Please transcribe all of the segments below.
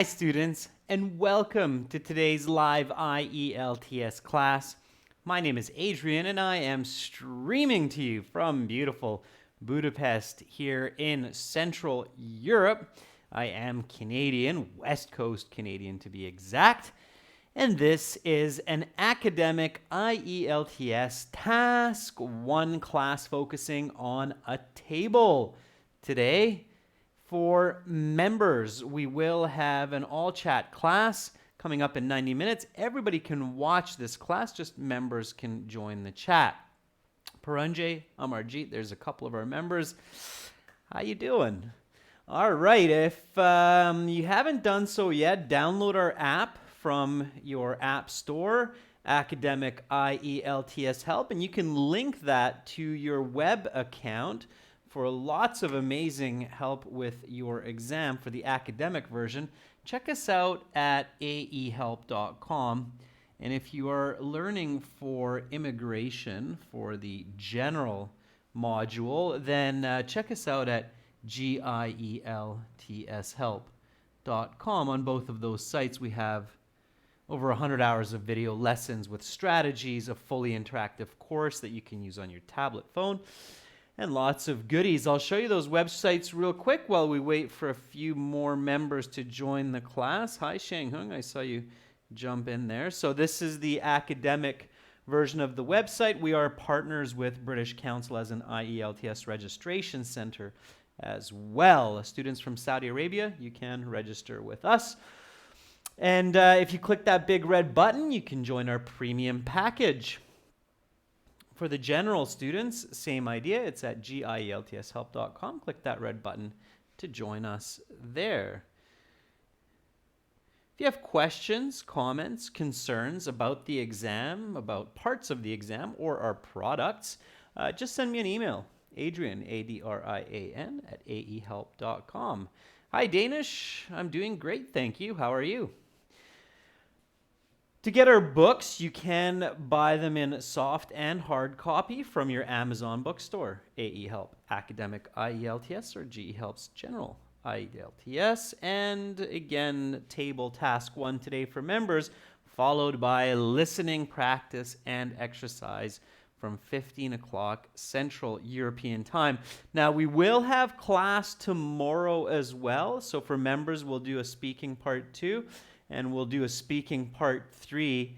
Hi students, and welcome to today's live IELTS class. My name is Adrian and I am streaming to you from beautiful Budapest here in Central Europe. I am Canadian, West Coast Canadian to be exact, and this is an academic IELTS Task 1 class focusing on a table. Today, for members, we will have an all chat class coming up in 90 minutes. Everybody can watch this class, just members can join the chat. Paranjay, Amarjeet, there's a couple of our members. How you doing? All right, if you haven't done so yet, download our app from your app store, Academic IELTS Help, and you can link that to your web account for lots of amazing help with your exam for the academic version. Check us out at aehelp.com. And if you are learning for immigration for the general module, then check us out at gieltshelp.com. On both of those sites, we have over 100 hours of video lessons with strategies, a fully interactive course that you can use on your tablet phone, and lots of goodies. I'll show you those websites real quick while we wait for a few more members to join the class. Hi, Shang Hung. I saw you jump in there. So this is the academic version of the website. We are partners with British Council as an IELTS registration center as well. Students from Saudi Arabia, you can register with us. And if you click that big red button, you can join our premium package. For the general students, same idea. It's at gieltshelp.com. Click that red button to join us there. If you have questions, comments, concerns about the exam, about parts of the exam, or our products, just send me an email. Adrian, A-D-R-I-A-N, at aehelp.com. Hi, Danish. I'm doing great, thank you. How are you? To get our books, you can buy them in soft and hard copy from your Amazon bookstore. AE Help Academic IELTS or GE Help's General IELTS. And again, table task 1 today for members, followed by listening practice and exercise from 15 o'clock Central European time. Now, we will have class tomorrow as well. So for members, we'll do a speaking part 2. And we'll do a speaking part 3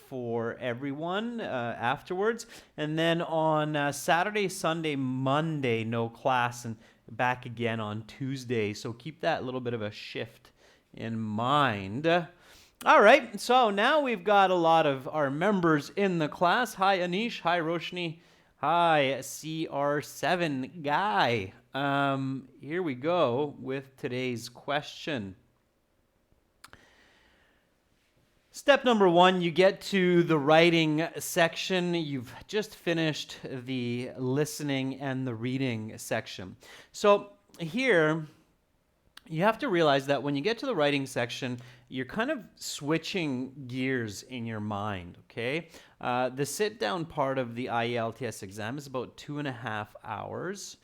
for everyone afterwards. And then on Saturday, Sunday, Monday, no class, and back again on Tuesday. So keep that little bit of a shift in mind. All right, so now we've got a lot of our members in the class. Hi, Anish. Hi, Roshni. Hi, CR7 Guy. Here we go with today's question. Step number 1, you get to the writing section. You've just finished the listening and the reading section. So here, you have to realize that when you get to the writing section, you're kind of switching gears in your mind, okay? The sit-down part of the IELTS exam is about 2.5 hours.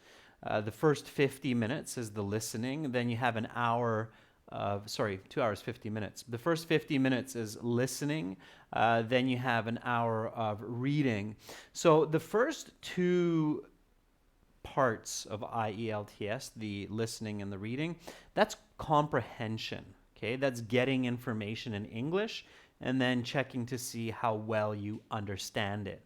The first 50 minutes is the listening. Then you have an hour 2 hours, 50 minutes. The first 50 minutes is listening. Then you have an hour of reading. So the first 2 parts of IELTS, the listening and the reading, that's comprehension. Okay, that's getting information in English and then checking to see how well you understand it.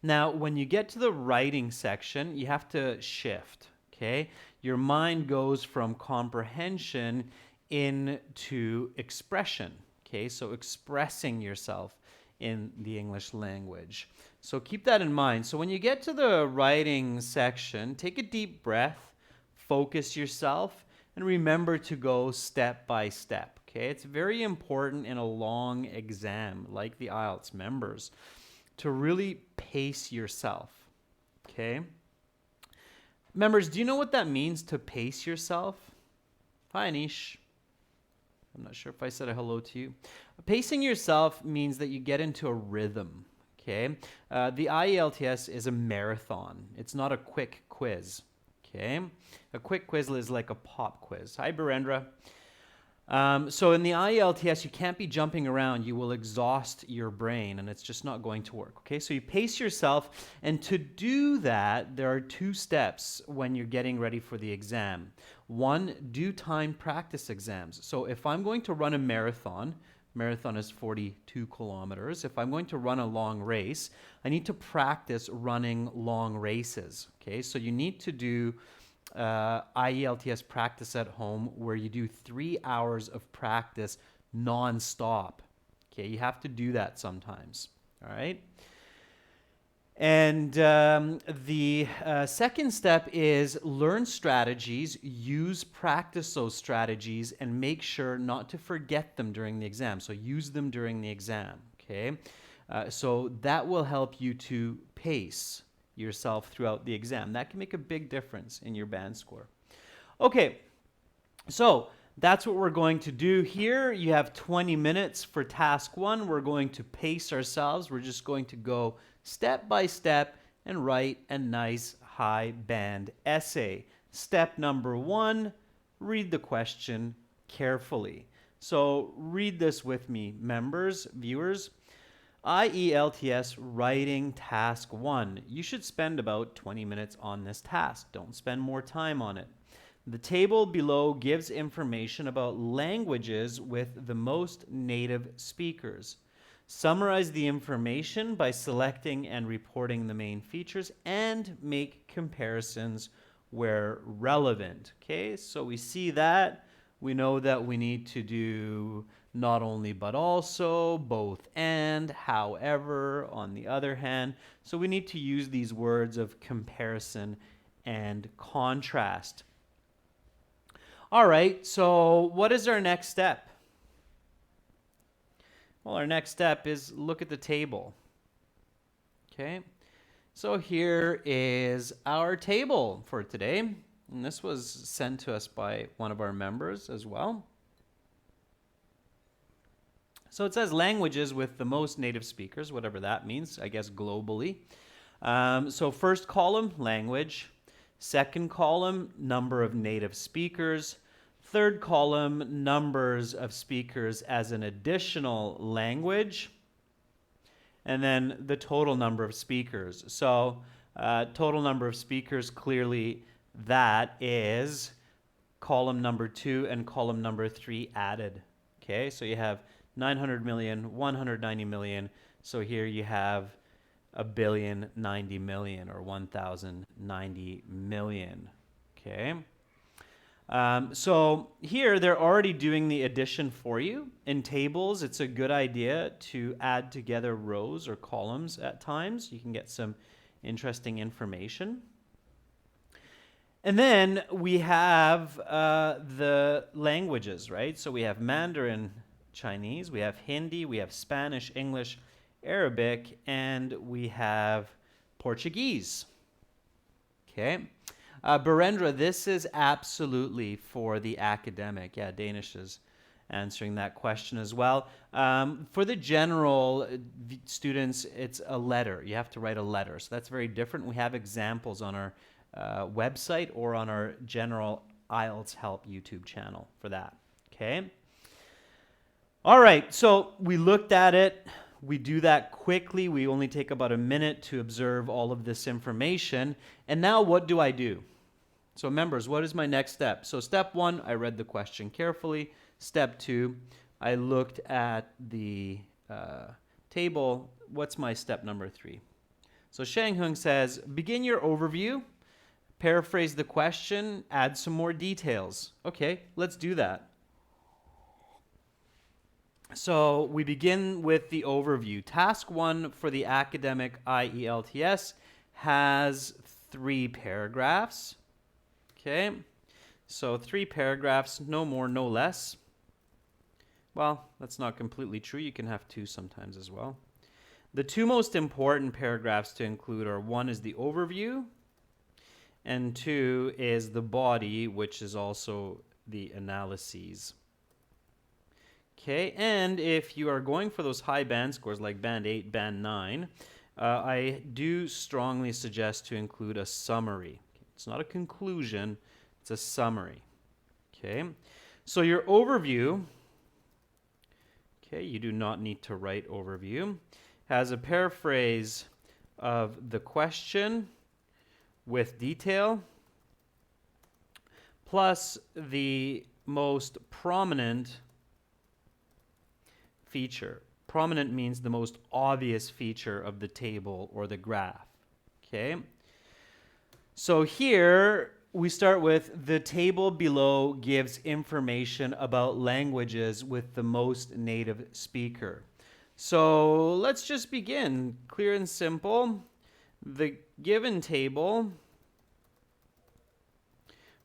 Now, when you get to the writing section, you have to shift. Okay, your mind goes from comprehension into expression. Okay, so expressing yourself in the English language. So keep that in mind. So when you get to the writing section, take a deep breath, focus yourself, and remember to go step by step. Okay, it's very important in a long exam like the IELTS members to really pace yourself. Okay, members, do you know what that means to pace yourself? Hi, Anish. I'm not sure if I said a hello to you. Pacing yourself means that you get into a rhythm, okay? The IELTS is a marathon. It's not a quick quiz, okay? A quick quiz is like a pop quiz. Hi, Birendra. So in the IELTS, you can't be jumping around. You will exhaust your brain, and it's just not going to work. Okay, so you pace yourself, and to do that, there are 2 steps when you're getting ready for the exam. One, do time practice exams. So if I'm going to run a marathon is 42 kilometers. If I'm going to run a long race, I need to practice running long races. Okay, so you need to do IELTS practice at home where you do 3 hours of practice non-stop. Okay, you have to do that sometimes. All right. And the second step is learn strategies, practice those strategies, and make sure not to forget them during the exam. So use them during the exam, okay? So that will help you to pace yourself throughout the exam. That can make a big difference in your band score. Okay, so that's what we're going to do here. You have 20 minutes for task 1. We're going to pace ourselves. We're just going to go step by step and write a nice high band essay. Step number 1, read the question carefully. So read this with me, members, viewers. IELTS writing task 1. You should spend about 20 minutes on this task. Don't spend more time on it. The table below gives information about languages with the most native speakers. Summarize the information by selecting and reporting the main features and make comparisons where relevant. Okay, so we see that. We know that we need to do not only but also, both and, however, on the other hand. So we need to use these words of comparison and contrast. All right, so what is our next step? Well, our next step is look at the table. Okay, so here is our table for today. And this was sent to us by one of our members as well. So it says languages with the most native speakers, whatever that means, I guess globally. So first column, language. Second column, number of native speakers. Third column, numbers of speakers as an additional language. And then the total number of speakers. So total number of speakers, clearly that is column number 2 and column number 3 added. Okay, so you have 900 million, 190 million. So here you have 1,090,000,000 or 1,090 million. Okay. So here they're already doing the addition for you. In tables, it's a good idea to add together rows or columns at times. You can get some interesting information. And then we have the languages, right? So we have Mandarin, Chinese, we have Hindi, we have Spanish, English, Arabic, and we have Portuguese. Okay. Barendra, this is absolutely for the academic. Yeah, Danish is answering that question as well. For the general students, it's a letter. You have to write a letter. So that's very different. We have examples on our website or on our general IELTS Help YouTube channel for that. Okay. All right. So we looked at it. We do that quickly. We only take about a minute to observe all of this information. And now what do I do? So members, what is my next step? So step 1, I read the question carefully. Step 2, I looked at the table. What's my step number 3? So Shang Hung says, begin your overview, paraphrase the question, add some more details. Okay, let's do that. So we begin with the overview. Task 1 for the academic IELTS has 3 paragraphs. Okay, so 3 paragraphs, no more, no less. Well, that's not completely true. You can have 2 sometimes as well. The 2 most important paragraphs to include are 1 is the overview, and 2 is the body, which is also the analyses. Okay, and if you are going for those high band scores like band 8, band 9, I do strongly suggest to include a summary. It's not a conclusion, it's a summary. Okay, So your overview, okay, you do not need to write overview, has a paraphrase of the question with detail, plus the most prominent feature. Prominent means the most obvious feature of the table or the graph. Okay? So here we start with the table below gives information about languages with the most native speaker. So let's just begin. Clear and simple. The given table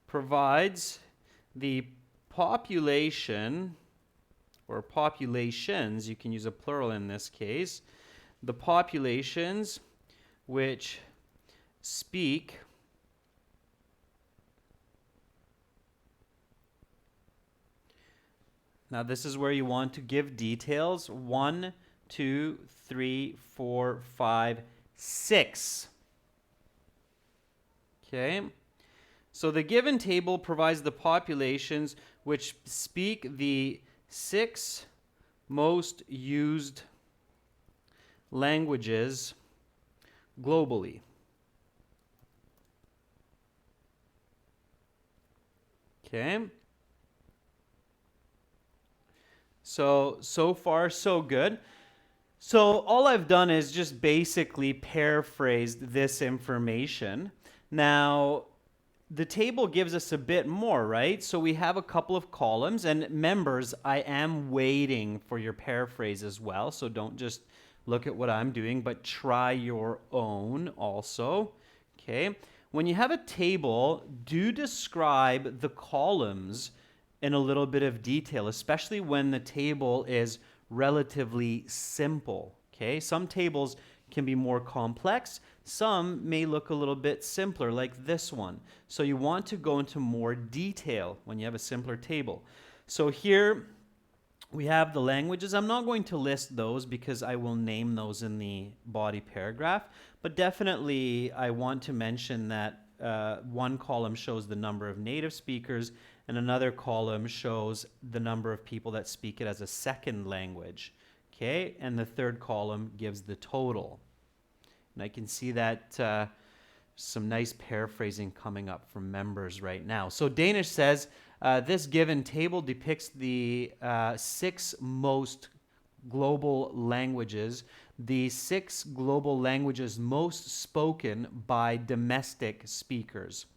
provides the population or populations, you can use a plural in this case, the populations which speak now this is where you want to give details. 1, 2, 3, 4, 5, 6. Okay. So the given table provides the populations which speak the 6 most used languages globally. Okay. So far, so good. So all I've done is just basically paraphrased this information. Now, the table gives us a bit more, right? So we have a couple of columns, and members, I am waiting for your paraphrase as well. So don't just look at what I'm doing, but try your own also. Okay. When you have a table, do describe the columns in a little bit of detail, especially when the table is relatively simple. Okay. Some tables can be more complex. Some may look a little bit simpler, like this one. So you want to go into more detail when you have a simpler table. So here we have the languages. I'm not going to list those because I will name those in the body paragraph, but definitely I want to mention that one column shows the number of native speakers and another column shows the number of people that speak it as a second language. Okay, and the third column gives the total. And I can see that some nice paraphrasing coming up from members right now. So Danish says, this given table depicts the 6 most global languages, the 6 global languages most spoken by domestic speakers.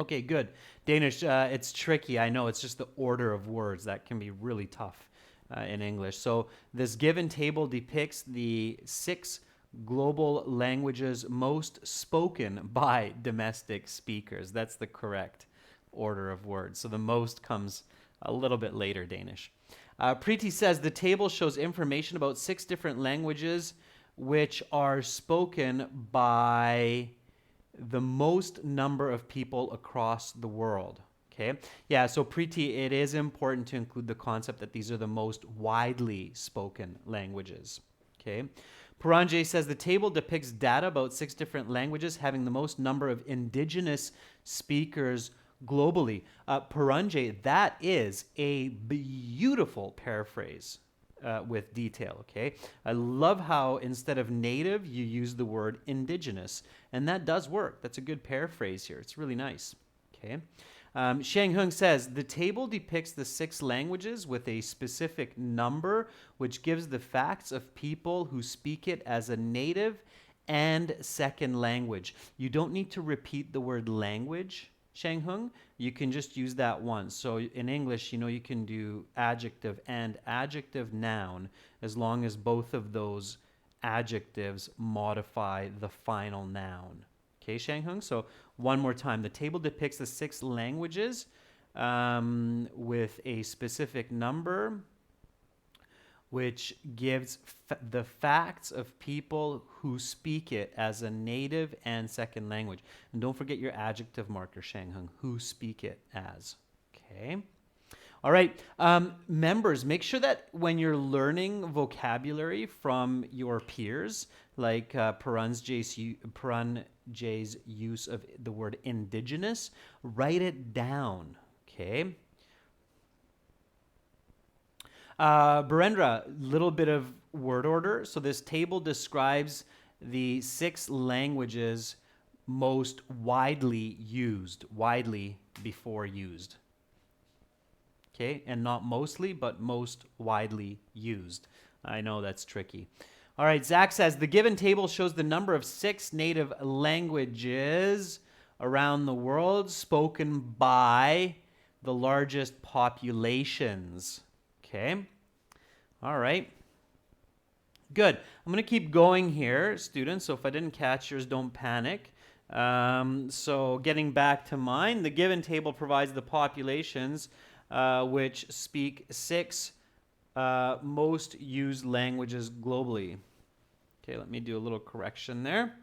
Okay, good. Danish, it's tricky. I know it's just the order of words that can be really tough in English. So this given table depicts the 6 global languages most spoken by domestic speakers. That's the correct order of words. So the most comes a little bit later, Danish. Preeti says the table shows information about 6 different languages which are spoken by the most number of people across the world. Okay. Yeah, so Preeti, it is important to include the concept that these are the most widely spoken languages. Okay. Puranjay says the table depicts data about 6 different languages having the most number of indigenous speakers globally. Puranjay, that is a beautiful paraphrase with detail, okay? I love how instead of native, you use the word indigenous, and that does work. That's a good paraphrase here. It's really nice, okay? Shang Hung says, the table depicts the 6 languages with a specific number, which gives the facts of people who speak it as a native and second language. You don't need to repeat the word language, Shang Hung. You can just use that once. So in English, you know, you can do adjective and adjective noun as long as both of those adjectives modify the final noun. Okay, Shang Hung? So one more time. The table depicts the 6 languages with a specific number, which gives the facts of people who speak it as a native and second language. And don't forget your adjective marker, Shang Hung, who speak it as. Okay. All right. Members, make sure that when you're learning vocabulary from your peers, like Puranjay's use of the word indigenous, write it down. Okay. Barendra, little bit of word order. So this table describes the 6 languages most widely used, widely before used. Okay, and not mostly, but most widely used. I know that's tricky. All right, Zach says the given table shows the number of 6 native languages around the world spoken by the largest populations. Okay, all right. Good. I'm going to keep going here, students, so if I didn't catch yours, don't panic. So getting back to mine, the given table provides the populations which speak 6 most used languages globally. Okay, let me do a little correction there.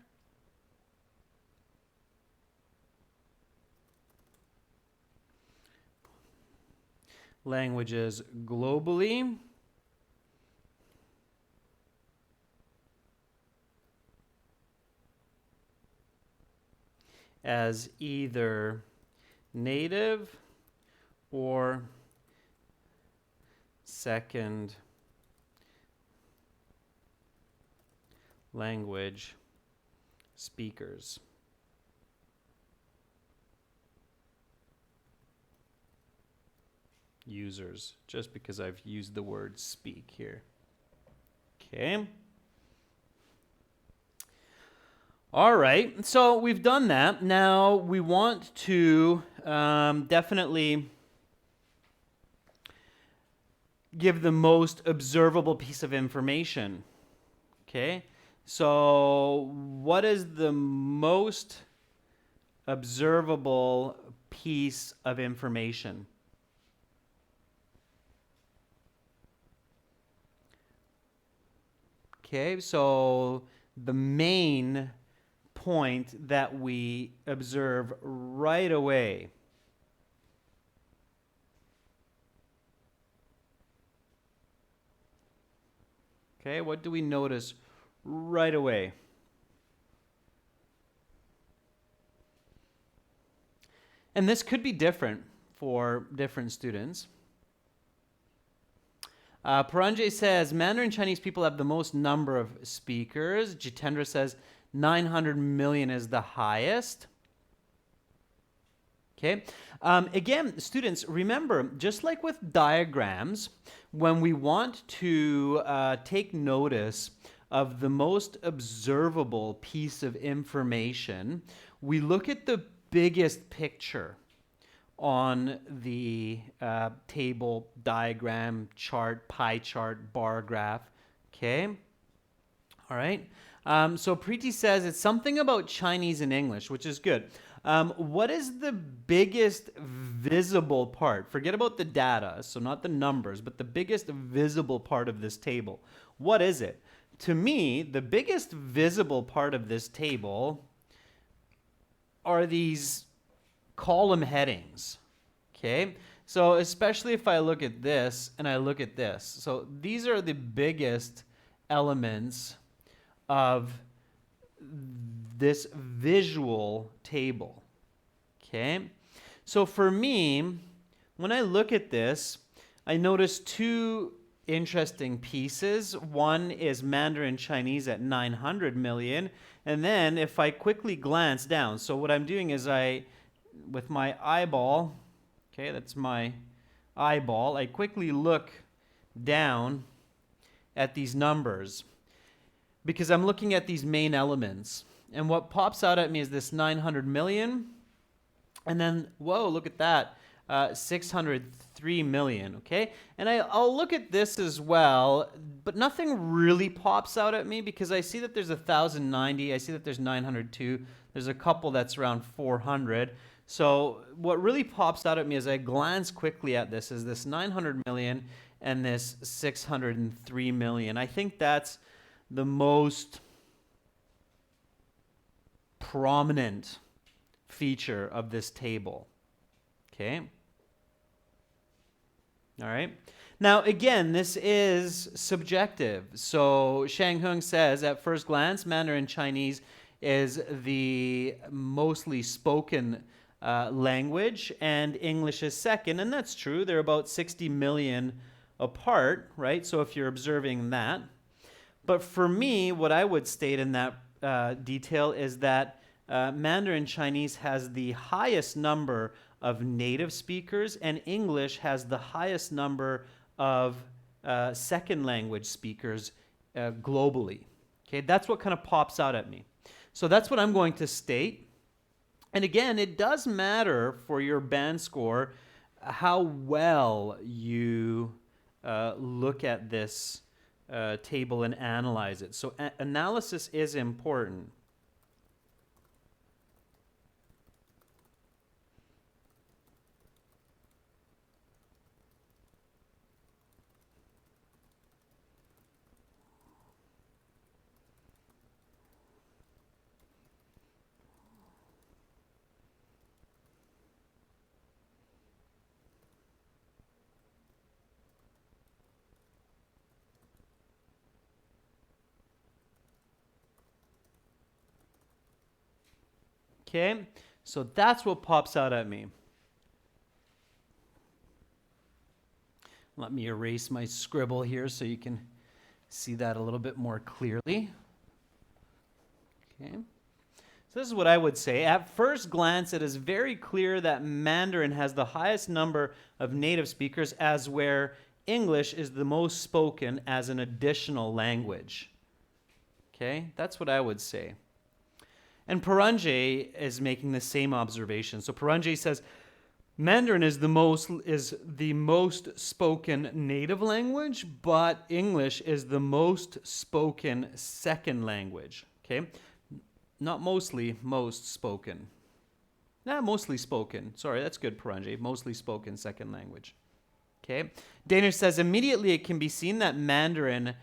Languages globally. As either native or second language speakers. Users, just because I've used the word speak here. Okay. All right, so we've done that. Now we want to definitely give the most observable piece of information. Okay, so what is the most observable piece of information? Okay, so the main point that we observe right away. Okay, what do we notice right away? And this could be different for different students. Paranjay says Mandarin Chinese people have the most number of speakers. Jitendra says 900 million is the highest. Okay. Again, students, remember, just like with diagrams, when we want to take notice of the most observable piece of information, we look at the biggest picture on the table, diagram, chart, pie chart, bar graph. Okay. All right. So Preeti says it's something about Chinese and English, which is good. What is the biggest visible part? Forget about the data, so not the numbers, but the biggest visible part of this table. What is it? To me, the biggest visible part of this table are these column headings. Okay? So especially if I look at this and I look at this. So these are the biggest elements of this visual table. Okay? So for me, when I look at this, I notice 2 interesting pieces. One is Mandarin Chinese at 900 million. And then if I quickly glance down, so what I'm doing is with my eyeball, okay, that's my eyeball, I quickly look down at these numbers because I'm looking at these main elements. And what pops out at me is this 900 million. And then, whoa, look at that, 603 million, okay? And I'll look at this as well, but nothing really pops out at me because I see that there's 1,090, I see that there's 902, there's a couple that's around 400. So what really pops out at me as I glance quickly at this is this 900 million and this 603 million. I think that's the most prominent feature of this table. Okay? All right. Now, again, this is subjective. So Shang Hung says, at first glance, Mandarin Chinese is the mostly spoken language, and English is second, and that's true. There are about 60 million apart, right? So if you're observing that. But for me, what I would state in that detail is that Mandarin Chinese has the highest number of native speakers, and English has the highest number of second language speakers globally. Okay, that's what kind of pops out at me. So that's what I'm going to state. And again, it does matter for your band score how well you look at this table and analyze it. So analysis is important. Okay, so that's what pops out at me. Let me erase my scribble here so you can see that a little bit more clearly. Okay. So this is what I would say. At first glance, it is very clear that Mandarin has the highest number of native speakers, as where English is the most spoken as an additional language. Okay, that's what I would say. And Paranjay is making the same observation. So Paranjay says Mandarin is the most spoken native language, but English is the most spoken second language. Okay, not mostly, most spoken. Mostly spoken. Sorry, that's good, Paranjay. Mostly spoken second language. Okay, Danish says immediately it can be seen that Mandarin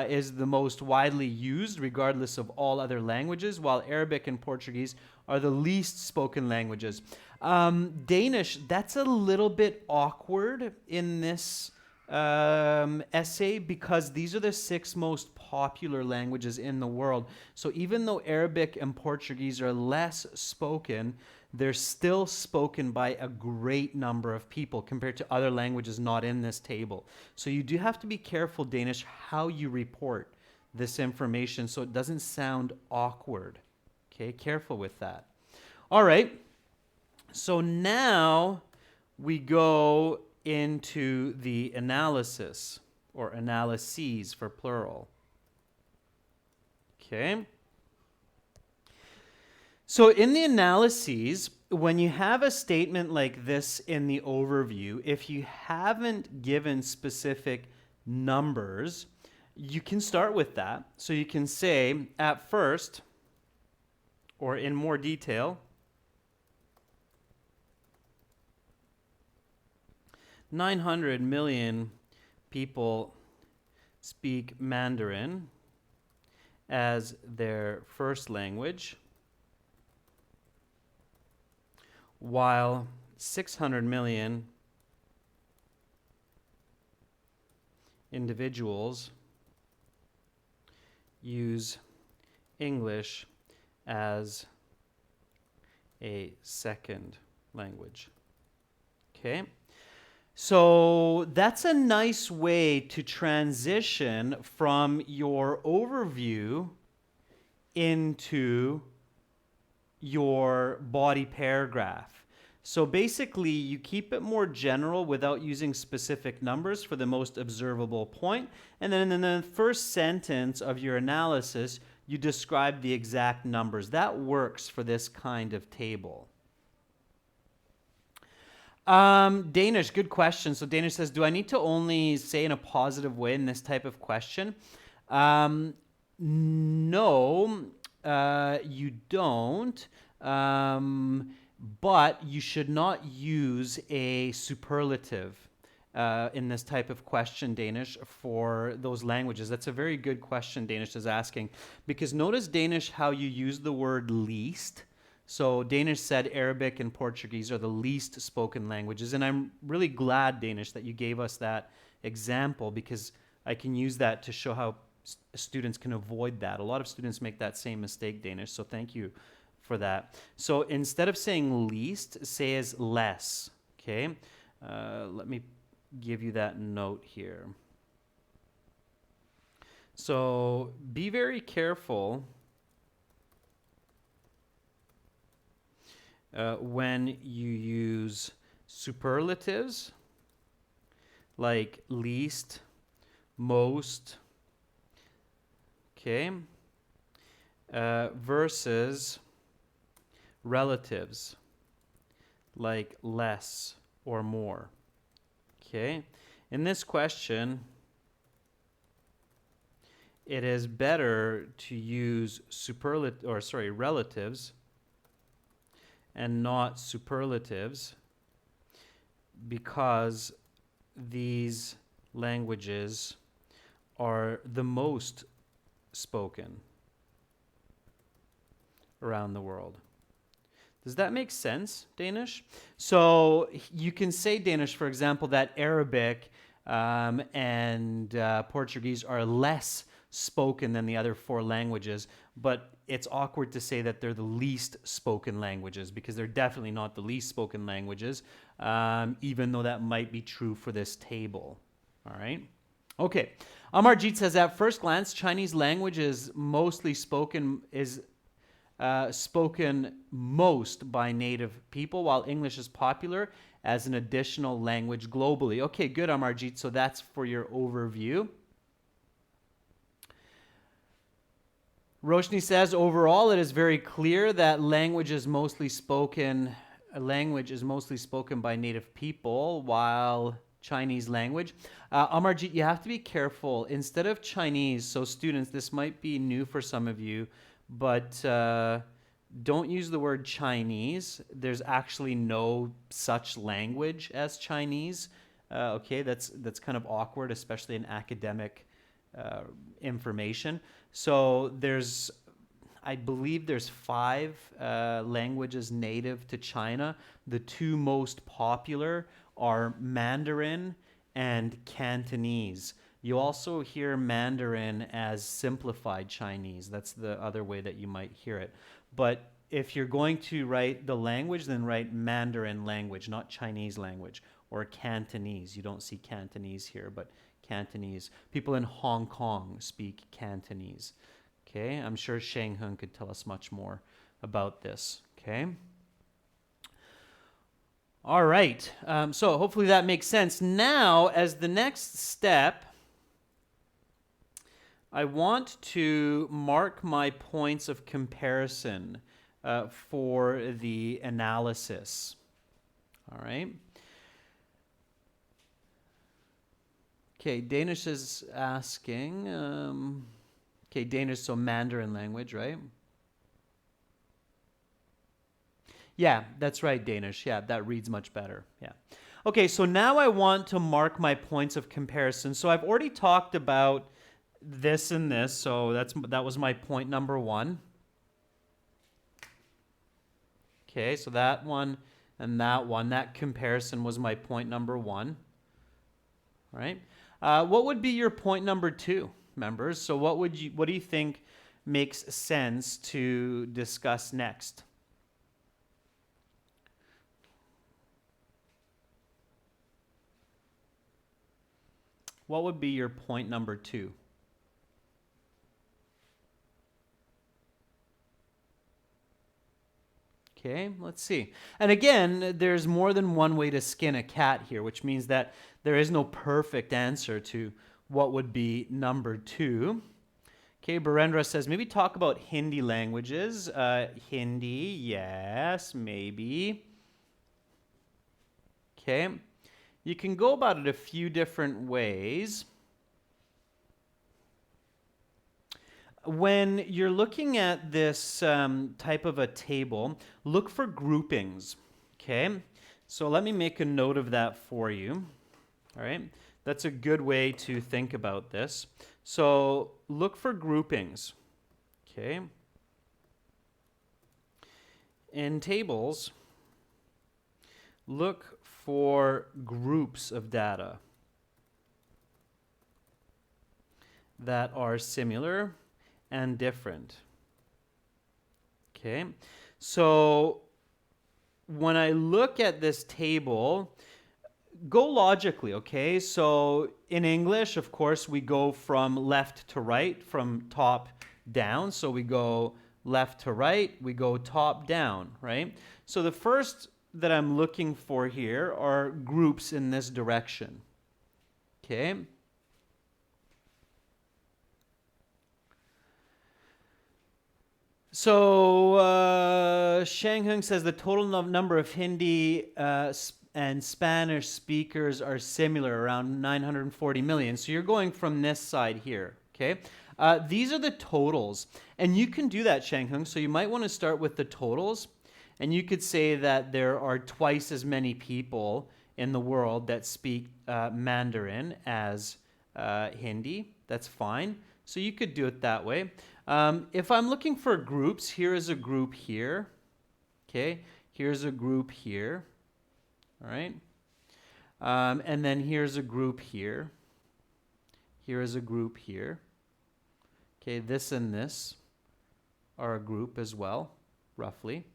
is the most widely used regardless of all other languages, while Arabic and Portuguese are the least spoken languages. Danish, that's a little bit awkward in this essay because these are the 6 most popular languages in the world. So even though Arabic and Portuguese are less spoken, they're still spoken by a great number of people compared to other languages not in this table. So you do have to be careful, Danish, how you report this information so it doesn't sound awkward. Okay, careful with that. All right, so now we go into the analysis, or analyses for plural. Okay. So in the analyses, when you have a statement like this in the overview, if you haven't given specific numbers, you can start with that. So you can say at first, or in more detail, 900 million people speak Mandarin as their first language, while 600 million individuals use English as a second language. Okay? So that's a nice way to transition from your overview into your body paragraph. So basically, you keep it more general without using specific numbers for the most observable point. And then in the first sentence of your analysis, you describe the exact numbers. That works for this kind of table. Danish, good question. So Danish says, do I need to only say in a positive way in this type of question? No, you don't. But you should not use a superlative in this type of question, Danish, for those languages. That's a very good question Danish is asking. Because notice, Danish, how you use the word least. So Danish said Arabic and Portuguese are the least spoken languages. And I'm really glad, Danish, that you gave us that example because I can use that to show how students can avoid that. A lot of students make that same mistake, Danish, so thank you for that. So instead of saying least, say as less, okay? Let me give you that note here. So be very careful when you use superlatives like least, most, okay, versus relatives like less or more. Okay, in this question, it is better to use relatives and not superlatives because these languages are the most spoken around the world. Does that make sense, Danish? So you can say Danish, for example, that Arabic and Portuguese are less spoken than the other four languages, but it's awkward to say that they're the least spoken languages because they're definitely not the least spoken languages, even though that might be true for this table. All right? Okay. Amarjit says, at first glance, Chinese language is mostly spoken most by native people, while English is popular as an additional language globally. Okay, good, Amarjit. So that's for your overview. Roshni says, overall, it is very clear that language is mostly spoken by native people, while Chinese language. Amarjit, you have to be careful. Instead of Chinese, so students, this might be new for some of you, but don't use the word Chinese. There's actually no such language as Chinese. Okay, that's kind of awkward, especially in academic information. So I believe there's 5 languages native to China. The 2 most popular are Mandarin and Cantonese. You also hear Mandarin as simplified Chinese. That's the other way that you might hear it. But if you're going to write the language, then write Mandarin language, not Chinese language, or Cantonese. You don't see Cantonese here, but Cantonese. People in Hong Kong speak Cantonese. Okay, I'm sure Sheng Hun could tell us much more about this. Okay. All right. So hopefully that makes sense. Now, as the next step, I want to mark my points of comparison for the analysis. All right. Okay, Danish is asking. Okay, Danish, so Mandarin language, right? Yeah, that's right, Danish. Yeah, that reads much better. Yeah. Okay, so now I want to mark my points of comparison. So I've already talked about this and this, so that was my point number 1. Okay, so that one and that one, that comparison was my point number 1. All right. What would be your point number 2, members? So what do you think makes sense to discuss next? What would be your point number 2? Okay, let's see. And again, there's more than one way to skin a cat here, which means that there is no perfect answer to what would be number 2. Okay, Barendra says, maybe talk about Hindi languages. Hindi, yes, maybe. Okay, you can go about it a few different ways. When you're looking at this type of a table, look for groupings, okay? So let me make a note of that for you, all right? That's a good way to think about this. So look for groupings, okay? In tables, look for groups of data that are similar and different. Okay, so when I look at this table, go logically, okay? So in English, of course, we go from left to right, from top down. So we go left to right, we go top down, right? So the first that I'm looking for here are groups in this direction, okay? So Shang Hung says the total number of Hindi and Spanish speakers are similar, around 940 million. So you're going from this side here, okay? These are the totals, and you can do that, Shang Hung. So you might want to start with the totals, and you could say that there are twice as many people in the world that speak Mandarin as Hindi. That's fine. So you could do it that way. If I'm looking for groups, here is a group here. Okay, here's a group here. All right. And then here's a group here. Here is a group here. Okay, this and this are a group as well, roughly.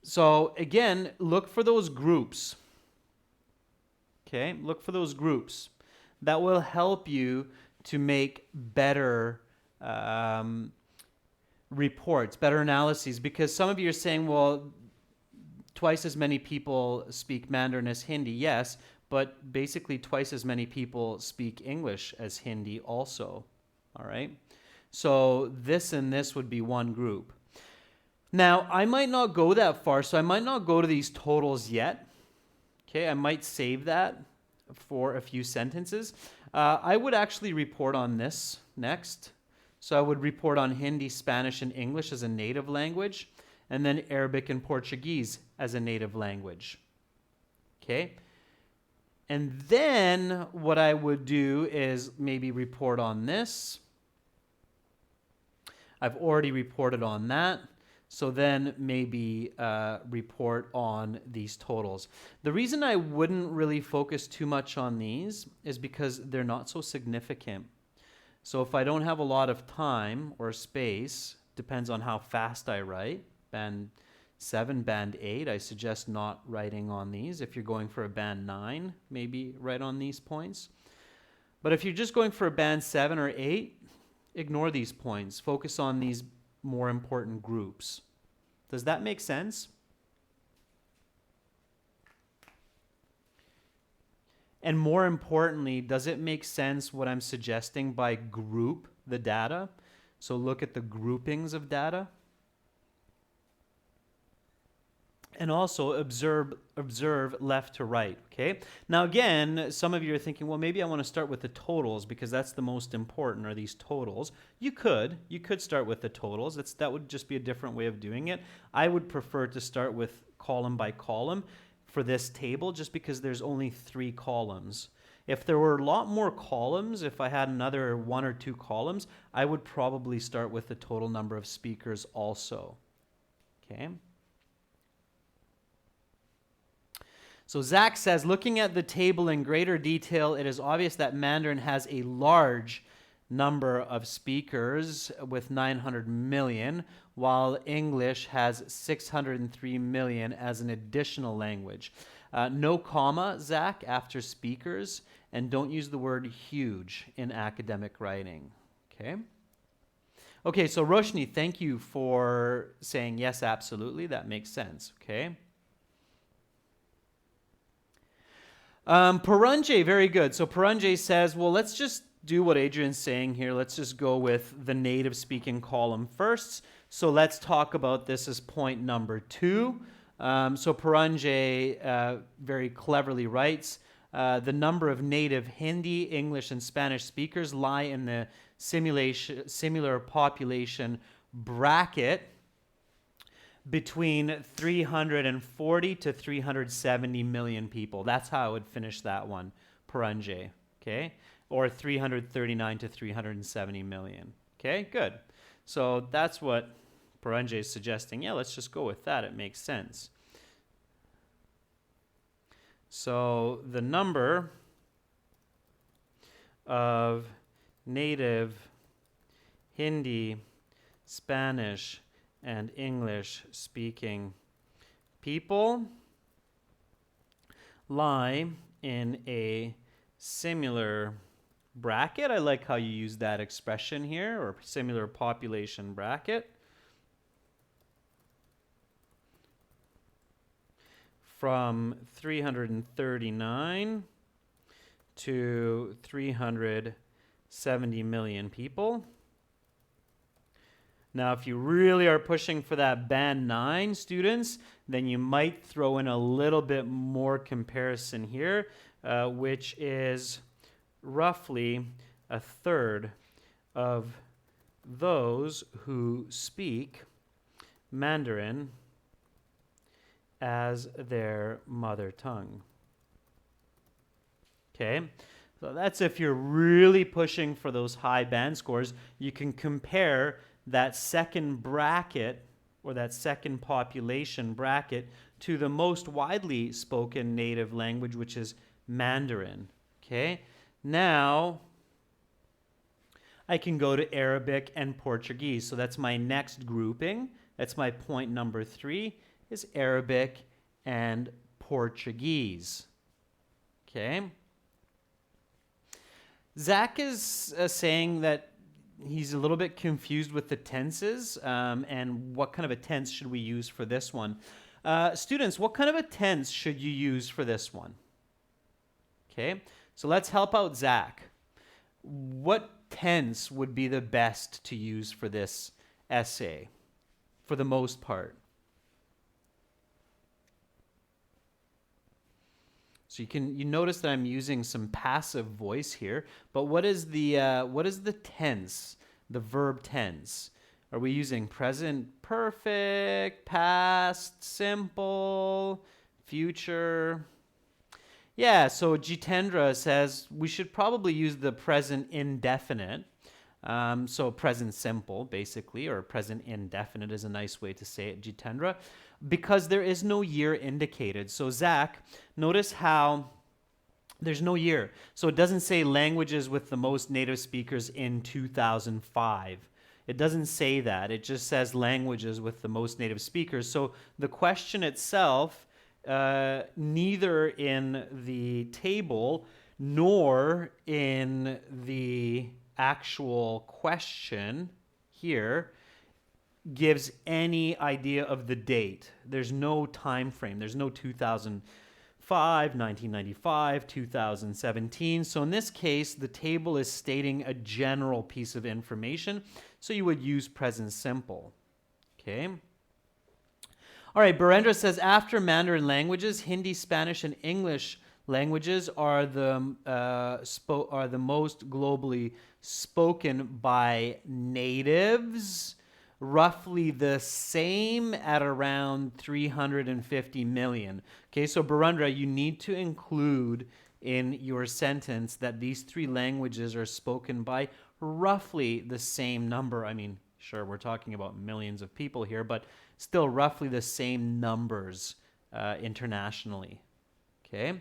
So again, look for those groups. Okay, look for those groups. That will help you to make better reports, better analyses, because some of you are saying, well, twice as many people speak Mandarin as Hindi. Yes, but basically twice as many people speak English as Hindi also. All right? So this and this would be one group. Now, I might not go that far, so I might not go to these totals yet. Okay, I might save that for a few sentences. I would actually report on this next. So I would report on Hindi, Spanish, and English as a native language, and then Arabic and Portuguese as a native language. Okay? And then what I would do is maybe report on this. I've already reported on that. So then maybe report on these totals. The reason I wouldn't really focus too much on these is because they're not so significant. So if I don't have a lot of time or space, depends on how fast I write, band 7, band 8, I suggest not writing on these. If you're going for a band 9, maybe write on these points. But if you're just going for a band 7 or 8, ignore these points. Focus on these more important groups. Does that make sense? And more importantly, does it make sense what I'm suggesting by group the data? So look at the groupings of data. And also observe left to right, okay? Now again, some of you are thinking, well, maybe I want to start with the totals because that's the most important, are these totals. You could start with the totals. That would just be a different way of doing it. I would prefer to start with column by column for this table just because there's only 3 columns. If there were a lot more columns, if I had another 1 or 2 columns, I would probably start with the total number of speakers also, okay? So Zach says, looking at the table in greater detail, it is obvious that Mandarin has a large number of speakers with 900 million, while English has 603 million as an additional language. No comma, Zach, after speakers, and don't use the word huge in academic writing. Okay? Okay, so Roshni, thank you for saying yes, absolutely. That makes sense. Okay? Paranjay, very good. So Paranjay says, well, let's just do what Adrian's saying here. Let's just go with the native speaking column first. So let's talk about this as point number 2. So Paranjay very cleverly writes, the number of native Hindi, English, and Spanish speakers lie in the similar population bracket between 340 to 370 million people. That's how I would finish that one, Paranjay, okay? Or 339 to 370 million. Okay, good. So that's what Paranjay is suggesting. Yeah, let's just go with that. It makes sense. So the number of native Hindi, Spanish, and English speaking people lie in a similar bracket. I like how you use that expression here, or similar population bracket, from 339 to 370 million people. Now, if you really are pushing for that band 9 students, then you might throw in a little bit more comparison here, which is roughly a third of those who speak Mandarin as their mother tongue. Okay, so that's if you're really pushing for those high band scores. You can compare that second bracket, or that second population bracket, to the most widely spoken native language, which is Mandarin. Okay, now I can go to Arabic and Portuguese. So that's my next grouping. That's my point number 3, is Arabic and Portuguese. Okay. Zach is saying that he's a little bit confused with the tenses, and what kind of a tense should we use for this one? Students, what kind of a tense should you use for this one? Okay, so let's help out Zach. What tense would be the best to use for this essay, for the most part? So you notice that I'm using some passive voice here, but what is the tense, the verb tense? Are we using present perfect, past simple, future? Yeah, so Jitendra says we should probably use the present indefinite. So present simple, basically, or present indefinite is a nice way to say it, Jitendra, because there is no year indicated. So Zach, notice how there's no year. So it doesn't say languages with the most native speakers in 2005. It doesn't say that. It just says languages with the most native speakers. So the question itself, neither in the table nor in the actual question here, gives any idea of the date. There's no time frame. There's no 2005, 1995, 2017. So in this case, the table is stating a general piece of information. So you would use present simple. Okay. All right, Barendra says, after Mandarin languages, Hindi, Spanish, and English languages are the most globally spoken by natives, roughly the same at around 350 million. Okay, so Barendra, you need to include in your sentence that these 3 languages are spoken by roughly the same number. I mean, sure, we're talking about millions of people here, but still roughly the same numbers internationally. Okay.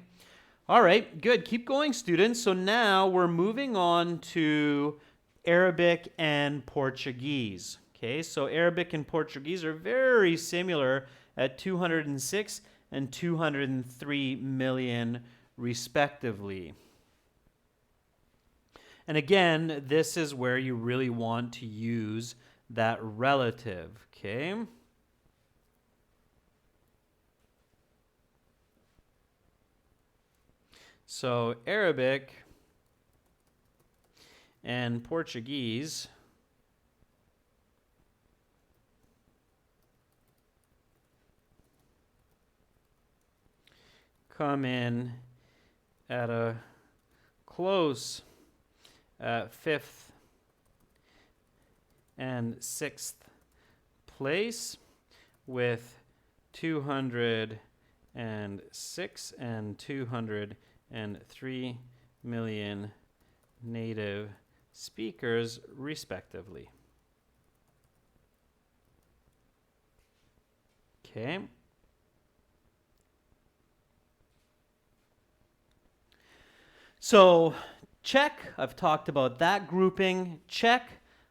All right, good. Keep going, students. So now we're moving on to Arabic and Portuguese. Okay, so Arabic and Portuguese are very similar at 206 and 203 million respectively. And again, this is where you really want to use that relative, okay? So Arabic and Portuguese come in at a close 5th and 6th place with 206 and 203 million native speakers respectively. Okay. So check, I've talked about that grouping. Check,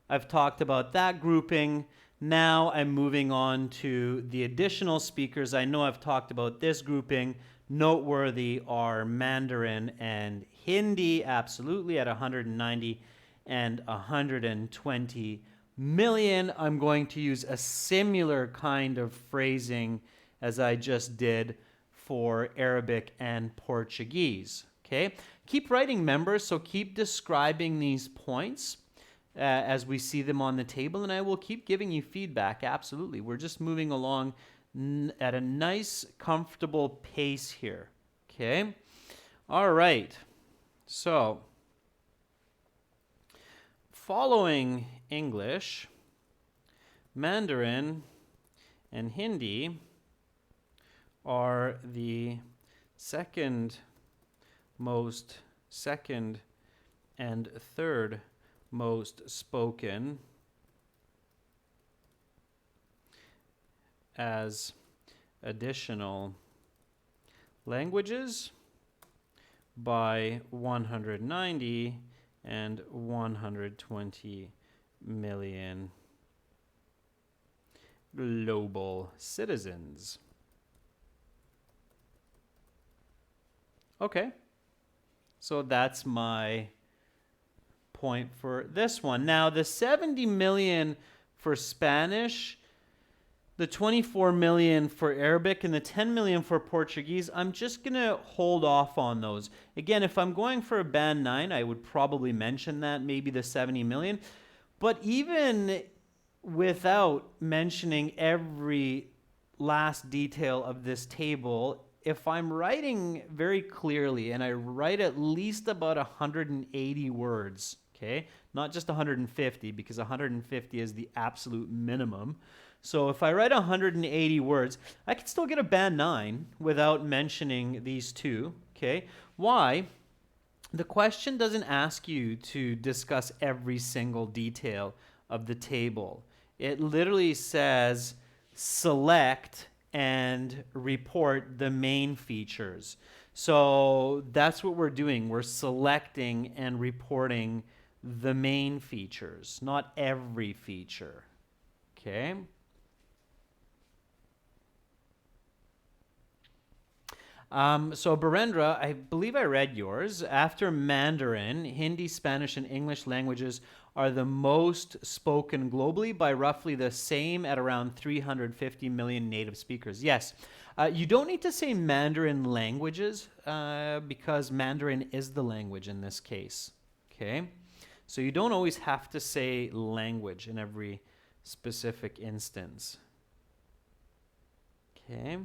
I've talked about that grouping. Now I'm moving on to the additional speakers. I know I've talked about this grouping. Noteworthy are Mandarin and Hindi, absolutely, at 190 and 120 million. I'm going to use a similar kind of phrasing as I just did for Arabic and Portuguese. Okay, keep writing, members, so keep describing these points as we see them on the table, and I will keep giving you feedback. Absolutely. We're just moving along at a nice, comfortable pace here. Okay? All right. So, following English, Mandarin and Hindi are the second and third most spoken as additional languages by 190 and 120 million global citizens. Okay, so that's my point for this one. Now, the 70 million for Spanish, the 24 million for Arabic, and the 10 million for Portuguese, I'm just going to hold off on those. Again, if I'm going for a band 9, I would probably mention that, maybe the 70 million. But even without mentioning every last detail of this table, if I'm writing very clearly and I write at least about 180 words, okay, not just 150, because 150 is the absolute minimum. So if I write 180 words, I can still get a band 9 without mentioning these two, okay? Why? The question doesn't ask you to discuss every single detail of the table. It literally says select and report the main features. So that's what we're doing. We're selecting and reporting the main features, not every feature. Okay? So Barendra, I believe I read yours. After Mandarin, Hindi, Spanish, and English languages are the most spoken globally by roughly the same at around 350 million native speakers. Yes, you don't need to say Mandarin languages because Mandarin is the language in this case. Okay, so you don't always have to say language in every specific instance. Okay.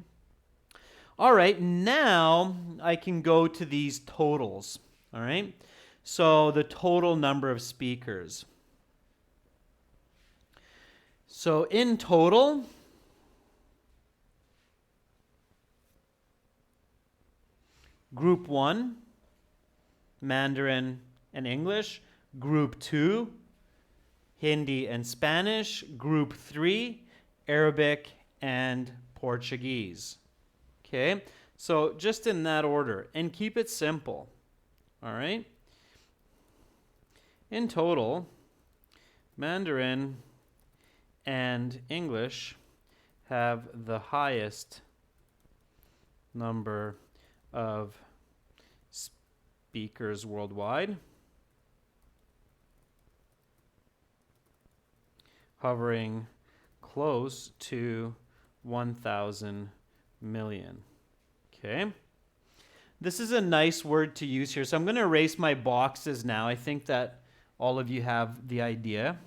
All right, now I can go to these totals. All right, so the total number of speakers. So in total, Group 1, Mandarin and English. Group 2, Hindi and Spanish. Group 3, Arabic and Portuguese. Okay, so just in that order, and keep it simple. All right. In total, Mandarin and English have the highest number of speakers worldwide, hovering close to 1,000 million. Okay. This is a nice word to use here. So I'm going to erase my boxes now. I think that all of you have the idea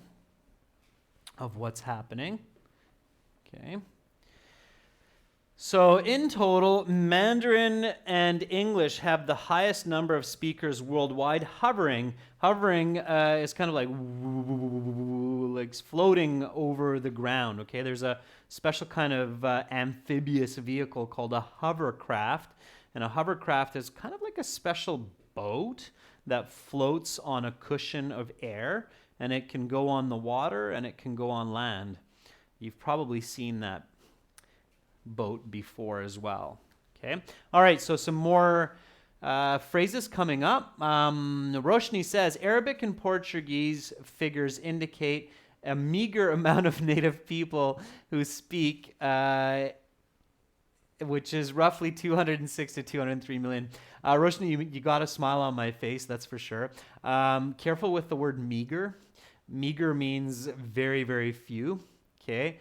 of what's happening. Okay. So in total, Mandarin and English have the highest number of speakers worldwide. Hovering is kind of like floating over the ground. Okay, there's a special kind of amphibious vehicle called a hovercraft, and a hovercraft is kind of like a special boat that floats on a cushion of air, and it can go on the water and it can go on land. You've probably seen that boat before as well. Okay. All right. So some more phrases coming up. Roshni says Arabic and Portuguese figures indicate a meager amount of native people who speak which is roughly 206 to 203 million. Roshni, you got a smile on my face, that's for sure. Careful with the word meager. Meager means very, very few. Okay.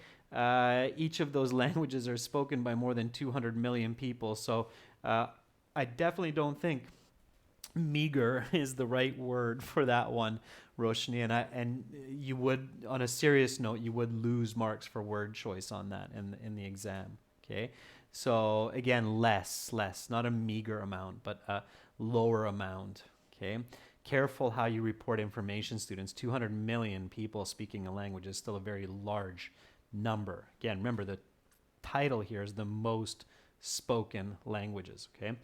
Each of those languages are spoken by more than 200 million people. So I definitely don't think meager is the right word for that one, Roshni. And you would, on a serious note, you would lose marks for word choice on that in the exam. Okay. So again, less, not a meager amount, but a lower amount. Okay. Careful how you report information, students. 200 million people speaking a language is still a very large number. Again, remember the title here is the most spoken languages. Okay.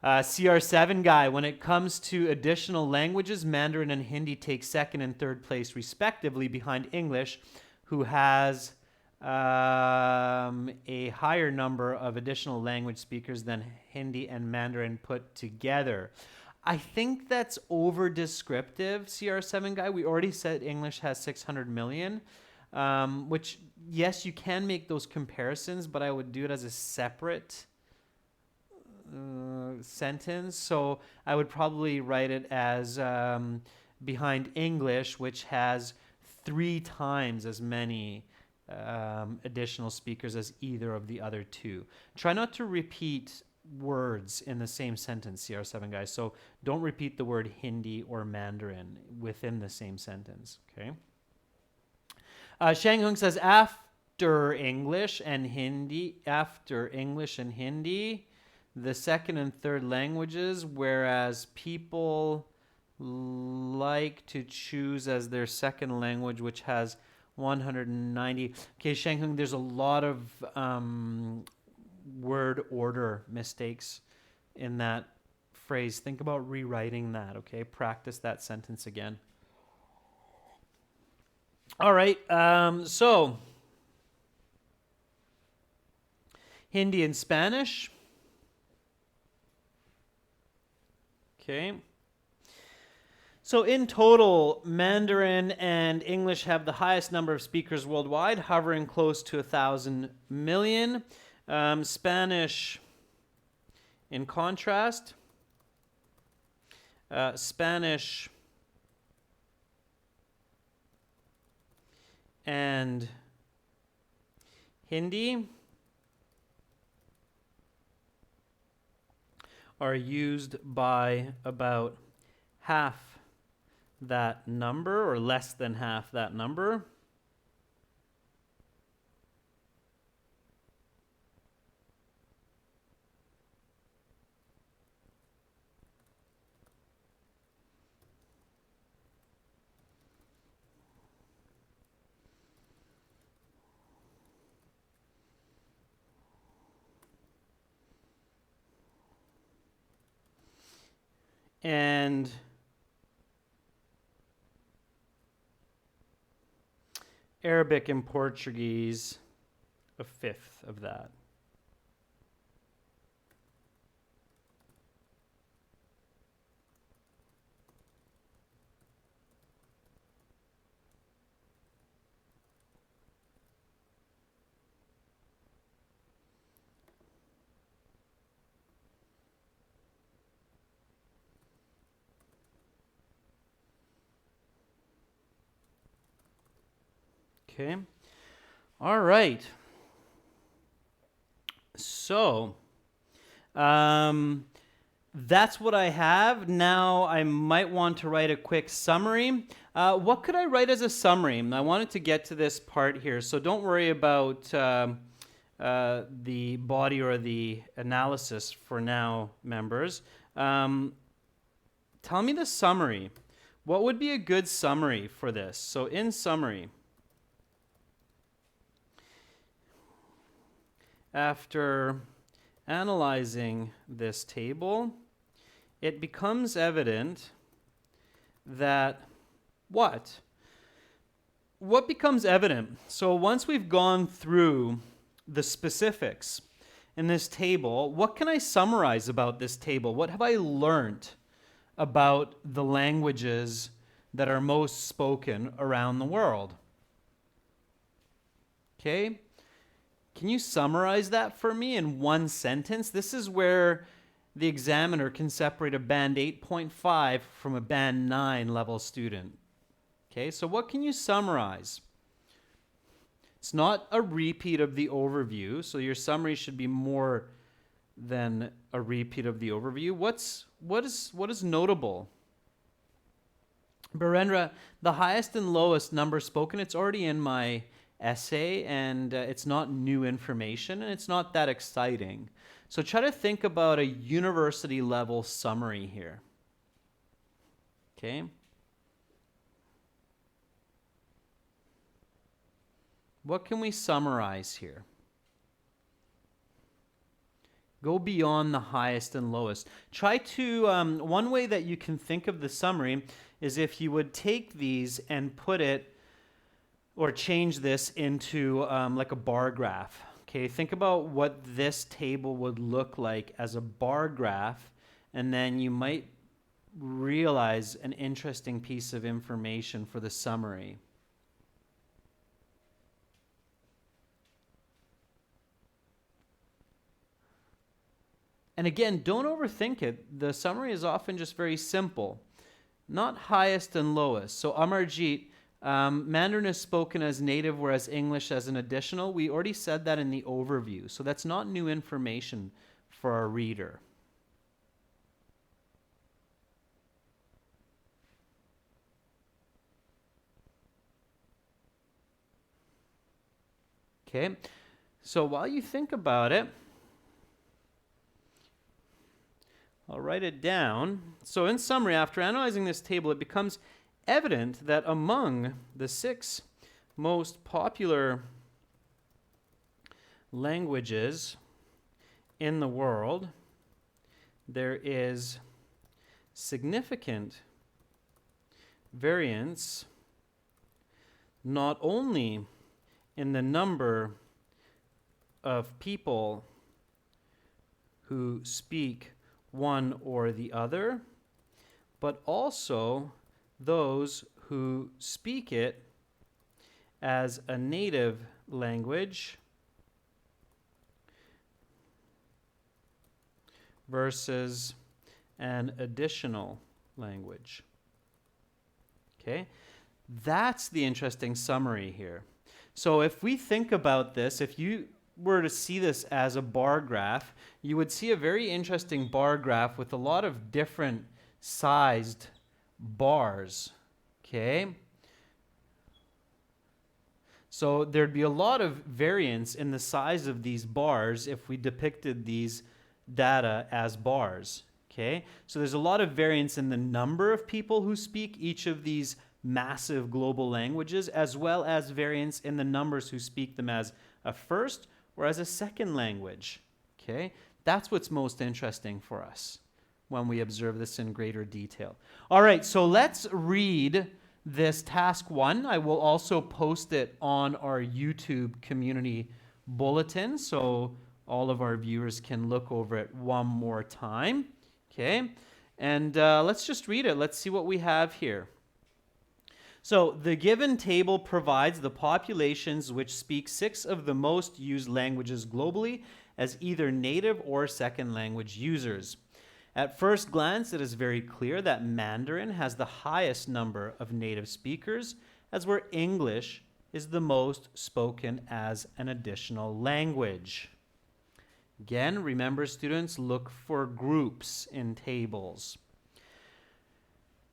CR7 guy, when it comes to additional languages, Mandarin and Hindi take second and third place respectively behind English, who has a higher number of additional language speakers than Hindi and Mandarin put together. I think that's over descriptive, CR7 guy. We already said English has 600 million, which, yes, you can make those comparisons, but I would do it as a separate sentence. So I would probably write it as behind English, which has 3 times as many additional speakers as either of the other two. Try not to repeat words in the same sentence, CR7 guys. So don't repeat the word Hindi or Mandarin within the same sentence. Okay. Shang Hung says after English and Hindi, the second and third languages, whereas people like to choose as their second language, which has 190. Okay, Shang Hung, there's a lot of word order mistakes in that phrase. Think about rewriting that, okay? Practice that sentence again. All right, so Hindi and Spanish. Okay. So in total, Mandarin and English have the highest number of speakers worldwide, hovering close to 1,000 million. Spanish, in contrast, Spanish and Hindi are used by about half that number, or less than half that number. And Arabic and Portuguese, a fifth of that. Okay. All right. So, that's what I have. Now I might want to write a quick summary. What could I write as a summary? I wanted to get to this part here, so don't worry about the body or the analysis for now, members. Tell me the summary. What would be a good summary for this? So in summary, after analyzing this table, it becomes evident that what? What becomes evident? So once we've gone through the specifics in this table, what can I summarize about this table? What have I learned about the languages that are most spoken around the world? Okay? Can you summarize that for me in one sentence? This is where the examiner can separate a band 8.5 from a band 9 level student. Okay, so what can you summarize? It's not a repeat of the overview, so your summary should be more than a repeat of the overview. What is notable? Barendra, the highest and lowest number spoken, it's already in my essay, and it's not new information, and it's not that exciting. So try to think about a university level summary here. Okay? What can we summarize here? Go beyond the highest and lowest. Try to, one way that you can think of the summary is if you would take these and put it, or change this into like a bar graph. Okay, think about what this table would look like as a bar graph, and then you might realize an interesting piece of information for the summary. And again, don't overthink it. The summary is often just very simple. Not highest and lowest. So Amarjeet, Mandarin is spoken as native, whereas English as an additional. We already said that in the overview. So that's not new information for our reader. Okay, so while you think about it, I'll write it down. So in summary, after analyzing this table, it becomes evident that among the 6 most popular languages in the world, there is significant variance not only in the number of people who speak one or the other, but also those who speak it as a native language versus an additional language. Okay, that's the interesting summary here. So if we think about this, if you were to see this as a bar graph, you would see a very interesting bar graph with a lot of different sized bars. Okay? So there'd be a lot of variance in the size of these bars if we depicted these data as bars. Okay? So there's a lot of variance in the number of people who speak each of these massive global languages, as well as variance in the numbers who speak them as a first or as a second language. Okay? That's what's most interesting for us when we observe this in greater detail. All right, so let's read this task 1. I will also post it on our YouTube community bulletin so all of our viewers can look over it one more time. Okay? And let's just read it. Let's see what we have here. So the given table provides the populations which speak 6 of the most used languages globally as either native or second language users. At first glance, it is very clear that Mandarin has the highest number of native speakers, as where English is the most spoken as an additional language. Again, remember students, look for groups in tables.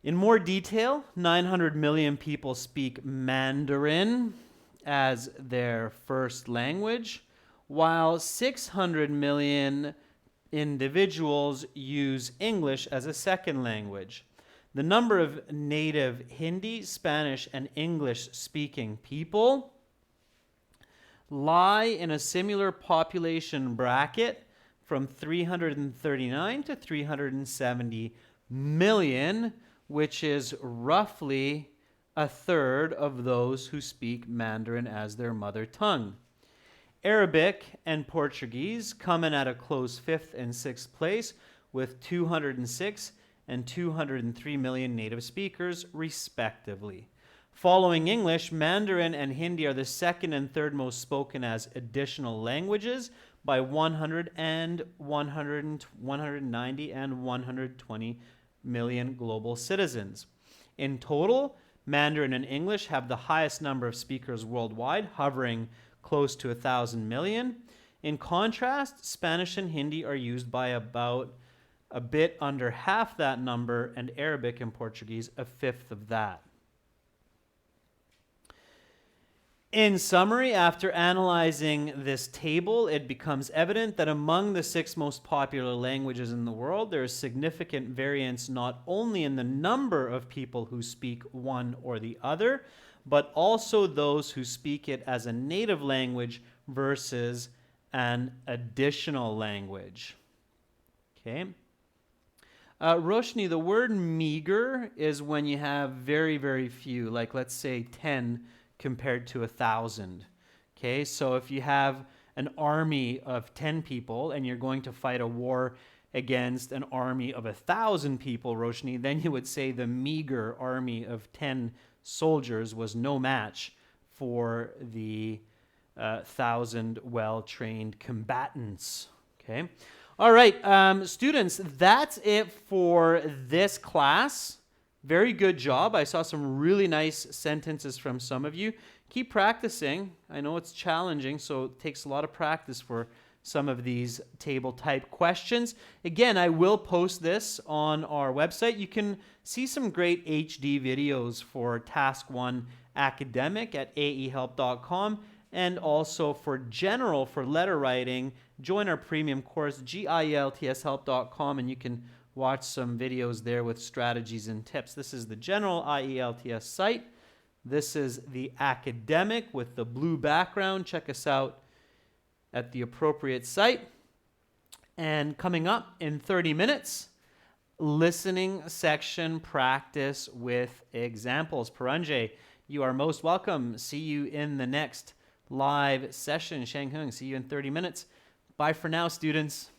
In more detail, 900 million people speak Mandarin as their first language, while 600 million individuals use English as a second language. The number of native Hindi, Spanish, and English-speaking people lie in a similar population bracket from 339 to 370 million, which is roughly a third of those who speak Mandarin as their mother tongue. Arabic and Portuguese come in at a close 5th and 6th place with 206 and 203 million native speakers, respectively. Following English, Mandarin and Hindi are the second and third most spoken as additional languages by 100 and 190 and 120 million global citizens. In total, Mandarin and English have the highest number of speakers worldwide, hovering close to 1,000 million. In contrast, Spanish and Hindi are used by about a bit under half that number, and Arabic and Portuguese a fifth of that. In summary, after analyzing this table, it becomes evident that among the 6 most popular languages in the world, there is significant variance not only in the number of people who speak one or the other, but also those who speak it as a native language versus an additional language. Okay. Roshni, the word meager is when you have very, very few, like let's say 10 compared to 1,000. Okay, so if you have an army of 10 people and you're going to fight a war against an army of 1,000 people, Roshni, then you would say the meager army of 10 soldiers was no match for the 1,000 well-trained combatants. Okay. All right, students, that's it for this class. Very good job. I saw some really nice sentences from some of you. Keep practicing. I know it's challenging, so it takes a lot of practice for some of these table type questions. Again, I will post this on our website. You can see some great HD videos for Task 1 Academic at aehelp.com, and also for general, for letter writing, join our premium course, gieltshelp.com, and you can watch some videos there with strategies and tips. This is the general IELTS site. This is the academic with the blue background. Check us out at the appropriate site. And coming up in 30 minutes, listening section practice with examples. Paranjay, you are most welcome. See you in the next live session. Shang Hung, see you in 30 minutes. Bye for now, students.